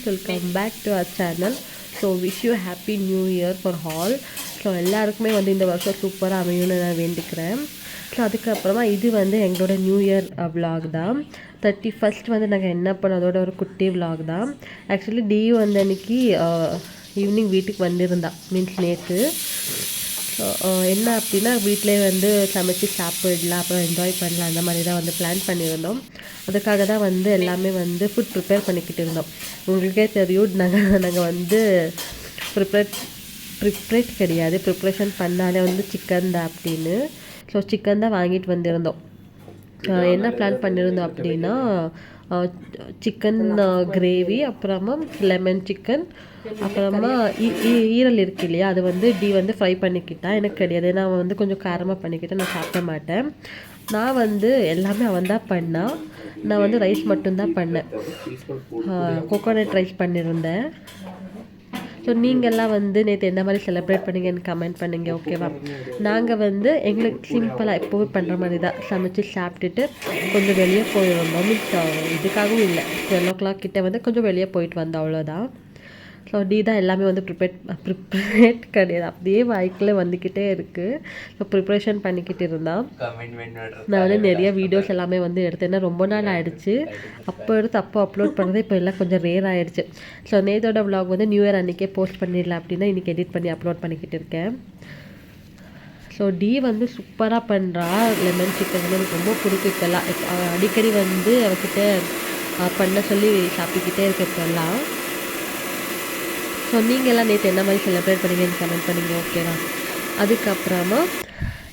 Welcome back to our channel. So wish you happy new year for all. So எல்லாருக்குமே வந்து இந்த வருஷம் சூப்பராக அமையும்னு நான் வேண்டிக்கிறேன். ஸோ அதுக்கப்புறமா இது வந்து எங்களோட நியூ இயர் விலாக் தான். 31st வந்து நாங்கள் என்ன பண்ணதோட ஒரு குட்டி விலாக் தான். ஆக்சுவலி டியூ வந்து அன்றைக்கி ஈவினிங் வீட்டுக்கு வந்திருந்தா, மீன்ஸ் நேற்று. என்ன அப்படின்னா வீட்டிலே வந்து சமைச்சு சாப்பிடலாம், அப்புறம் என்ஜாய் பண்ணலாம், அந்த மாதிரி தான் வந்து பிளான் பண்ணியிருந்தோம். அதுக்காக தான் வந்து எல்லாமே வந்து ஃபுட் ப்ரிப்பேர் பண்ணிக்கிட்டு இருந்தோம். உங்களுக்கே தெரியும், நாங்கள் வந்து ப்ரிப்ரேட் கிடையாது, ப்ரிப்ரேஷன் பண்ணாலே வந்து சிக்கன் தான் அப்படின்னு. ஸோ சிக்கன் தான் வாங்கிட்டு வந்திருந்தோம். என்ன பிளான் பண்ணியிருந்தோம் அப்படின்னா சிக்கன் கிரேவி, அப்புறமா லெமன் சிக்கன், அப்புறமா ஈரல் இருக்கு இல்லையா, அது வந்து வந்து ஃப்ரை பண்ணிக்கிட்டா. எனக்கு கிடையாது, நான் வந்து கொஞ்சம் காரமாக பண்ணிக்கிட்டேன், நான் சாப்பிட மாட்டேன். நான் வந்து எல்லாமே அவன் தான் பண்ணான். நான் வந்து ரைஸ் மட்டும்தான் பண்ணேன், கோகோனட் ரைஸ் பண்ணியிருந்தேன். ஸோ நீங்கள்லாம் வந்து நேற்று எந்த மாதிரி செலிப்ரேட் பண்ணிங்கன்னு கமெண்ட் பண்ணுங்க, ஓகேவா? நாங்கள் வந்து எங்களுக்கு சிம்பிளாக எப்போவும் பண்ணுற மாதிரி தான் சமைச்சு சாப்பிட்டுட்டு கொஞ்சம் வெளியே போயிருந்தோம். மீன்ஸ் இதுக்காகவும் இல்லை, 12 o'clock கிட்டே வந்து கொஞ்சம் வெளியே போயிட்டு வந்தோம், அவ்வளோதான். ஸோ தான் எல்லாமே வந்து ப்ரிப்பரேட் கிடையாது, அப்படியே வாய்க்கில் வந்துக்கிட்டே இருக்குது. ஸோ ப்ரிப்ரேஷன் பண்ணிக்கிட்டு இருந்தான். நான் வந்து நிறைய வீடியோஸ் எல்லாமே வந்து எடுத்தேன்னா ரொம்ப நாள் ஆகிடுச்சு. அப்போ எடுத்து அப்போ அப்லோட் பண்ணுறது இப்போ எல்லாம் கொஞ்சம் ரேர் ஆகிடுச்சு. ஸோ நேத்தோட விலாக் வந்து நியூ இயர் அன்றைக்கே போஸ்ட் பண்ணிடலாம் அப்படின்னா இன்றைக்கி எடிட் பண்ணி அப்லோட் பண்ணிக்கிட்டு இருக்கேன். ஸோ வந்து சூப்பராக பண்ணுறா. லெமன் சிக்கன் வந்து எனக்கு ரொம்ப பிடிக்கலாம். அடிக்கடி வந்து அவகிட்ட பண்ண சொல்லி சாப்பிட்டுக்கிட்டே இருக்க இப்போல்லாம். ஸோ நீங்கள்லாம் நேற்று என்ன மாதிரி செலிப்ரேட் பண்ணிங்கன்னு கமெண்ட் பண்ணிங்க, ஓகேவா? அதுக்கப்புறமா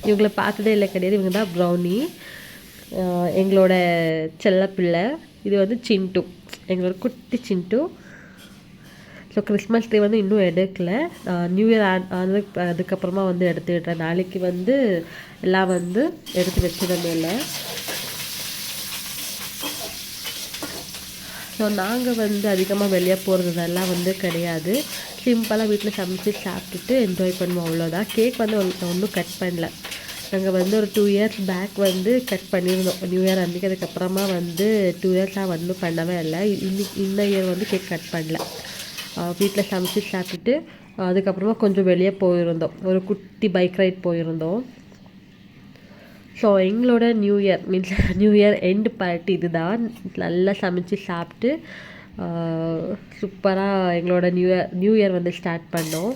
இவங்களை பார்த்ததே இல்லை கிடையாது, இவங்க தான் ப்ரௌனி, எங்களோட செல்லப்பிள்ளை. இது வந்து சிண்டு, எங்களோட குட்டி சிண்டு. ஸோ கிறிஸ்மஸ் டே வந்து இன்னும் எடுக்கலை, நியூ இயர் அதுக்கப்புறமா வந்து எடுத்துக்கிட்டேன். நாளைக்கு வந்து எல்லாம் வந்து எடுத்து வச்சத மேலே. ஸோ நாங்கள் வந்து அதிகமாக வெளியே போகிறதெல்லாம் வந்து கிடையாது, சிம்பிளாக வீட்டில் சமைச்சு சாப்பிட்டுட்டு என்ஜாய் பண்ணுவோம், அவ்வளோதான். கேக் வந்து ஒன்றும் கட் பண்ணல. நாங்கள் வந்து ஒரு 2 years பேக் வந்து கட் பண்ணியிருந்தோம் நியூ இயர் அன்றைக்கி. அதுக்கப்புறமா வந்து 2 yearsலாம் வந்து பண்ணவே இல்லை. இந்த இயர் வந்து கேக் கட் பண்ணல. வீட்டில் சமைச்சு சாப்பிட்டுட்டு அதுக்கப்புறமா கொஞ்சம் வெளியே போயிருந்தோம், ஒரு குட்டி பைக் ரைட் போயிருந்தோம். ஸோ எங்களோட new year means new year end party இது தான். நல்லா சமைச்சு சாப்பிட்டு சூப்பராக எங்களோட நியூ இயர் வந்து ஸ்டார்ட் பண்ணோம்.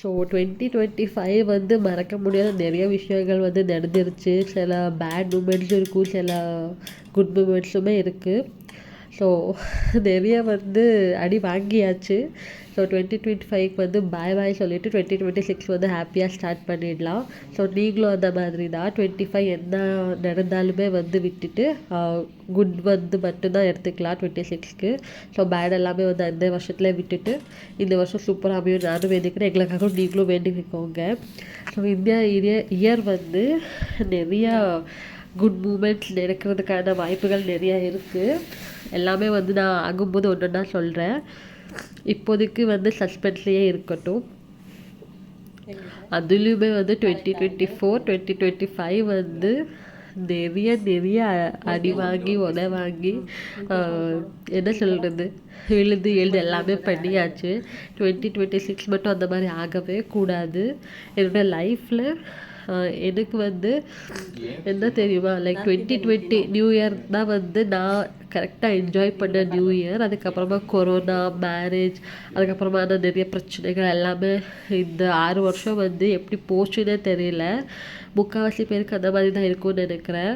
ஸோ 2025 வந்து மறக்க முடியாத நிறைய விஷயங்கள் வந்து நடந்துருச்சு. சில பேட் மூமெண்ட்ஸும் இருக்கும், சில குட் மூமெண்ட்ஸுமே இருக்குது. ஸோ நிறைய வந்து அடி வாங்கியாச்சு. ஸோ 2025 வந்து பாய் பாய் சொல்லிவிட்டு 2026 வந்து ஹாப்பியாக ஸ்டார்ட் பண்ணிடலாம். ஸோ நீங்களும் அந்த மாதிரி தான் 25 என்ன நடந்தாலுமே வந்து விட்டுட்டு குட் வந்து மட்டும்தான் எடுத்துக்கலாம் 26க்கு. ஸோ பேட் எல்லாமே வந்து அந்த வருஷத்துல விட்டுட்டு இந்த வருஷம் சூப்பராக அமையும் நானும் வேண்டிக்கிறேன், எங்களுக்காக நீங்களும் வேண்டிக்கோங்க. ஸோ இந்த இயர் வந்து நிறையா குட் மூமெண்ட்ஸ் நடக்கிறதுக்கான வாய்ப்புகள் நிறையா இருக்குது. எல்லாமே வந்து நான் ஆகும்போது ஒன்று ஒன்றா சொல்கிறேன், இப்போதைக்கு வந்து சஸ்பென்ஸ்லேயே இருக்கட்டும். அதுலேயுமே வந்து 2024 2025 வந்து நிறைய அடி வாங்கி வாங்கி என்ன சொல்கிறது, விழுது எழுது எல்லாமே பண்ணியாச்சு. 2026 மட்டும் அந்த மாதிரி ஆகவே கூடாது. என்னோடய லைஃப்பில் எனக்கு வந்து என்ன தெரியுமா, லைக் 2020 நியூ இயர் தான் வந்து நான் கரெக்டாக என்ஜாய் பண்ண நியூ இயர். அதுக்கப்புறமா கொரோனா, மேரேஜ், அதுக்கப்புறமா நிறைய பிரச்சனைகள் எல்லாமே இந்த 6 வருஷம் வந்து எப்படி போச்சுன்னே தெரியல. முக்கால்வாசி பேருக்கு அந்த மாதிரி தான் இருக்கும்னு நினைக்கிறேன்.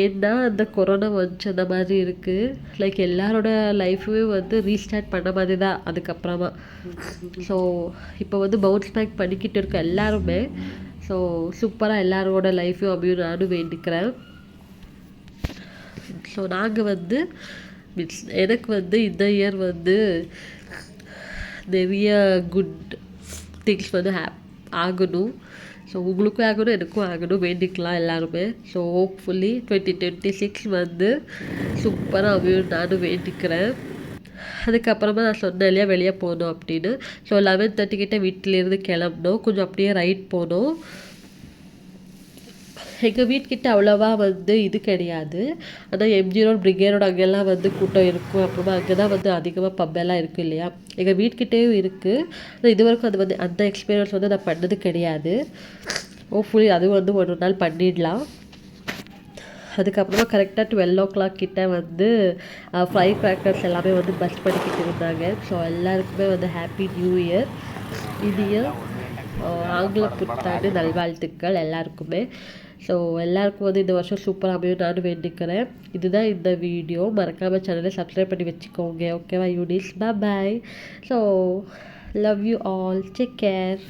ஏன்னா அந்த கொரோனா வந்துச்சு அந்த மாதிரி இருக்குது. லைக் எல்லாரோட லைஃபுமே வந்து ரீஸ்டார்ட் பண்ண மாதிரி தான் அதுக்கப்புறமா. ஸோ இப்போ வந்து பவுன்ஸ் பேக் பண்ணிக்கிட்டு இருக்க எல்லாருமே. ஸோ சூப்பராக எல்லாரோட லைஃப்பையும் அப்படியும் நானும் வேண்டிக்கிறேன். ஸோ நாங்கள் வந்து மீன்ஸ் எனக்கு வந்து இந்த இயர் வந்து நிறைய குட் திங்ஸ் வந்து ஆகணும். ஸோ உங்களுக்கும் ஆகணும், எனக்கும் ஆகணும், வேண்டிக்கலாம் எல்லாருமே. ஸோ ஹோப்ஃபுல்லி 2026 வந்து சூப்பராக அமையும் நானும் வேண்டிக்கிறேன். அதுக்கப்புறமா நான் சொன்னேன் இல்லையா வெளியே போகணும் அப்படின்னு. ஸோ 11:30 கிட்டே வீட்டிலேருந்து கிளம்புனோம், கொஞ்சம் அப்படியே ரைட் போனோம். எங்கள் வீட்டுக்கிட்ட அவ்வளோவா வந்து இது கிடையாது. ஆனால் எம்ஜி ரோட், பிரிகேட் ரோடு அங்கெல்லாம் வந்து கூட்டம் இருக்கும். அப்புறமா அங்கே தான் வந்து அதிகமாக பப்பெல்லாம் இருக்கும் இல்லையா. எங்கள் வீட்டுக்கிட்டேயும் இருக்குது. ஆனால் இது வரைக்கும் அது வந்து அந்த எக்ஸ்பீரியன்ஸ் வந்து நான் பண்ணது கிடையாது. ஹோப்ஃபுல்லி அதுவும் வந்து ஒரு நாள் பண்ணிடலாம். அதுக்கப்புறமா கரெக்டாக 12 கிட்ட வந்து ஃப்ரை கிராக்கர்ஸ் எல்லாமே வந்து பஸ் பண்ணிக்கிட்டு இருந்தாங்க. ஸோ எல்லாருக்குமே வந்து ஹாப்பி நியூ இயர், இனிய ஆங்கில புத்தாண்டு நல்வாழ்த்துக்கள் எல்லாருக்குமே. ஸோ எல்லாருக்கும் வந்து இந்த வருஷம் சூப்பராக அமையும் நானும் வேண்டிக்கிறேன். இதுதான் இந்த வீடியோ. மறக்காமல் சேனலை சப்ஸ்கிரைப் பண்ணி வச்சுக்கோங்க. ஓகேவா யூனிஸ்? Bye. So love you all, take care.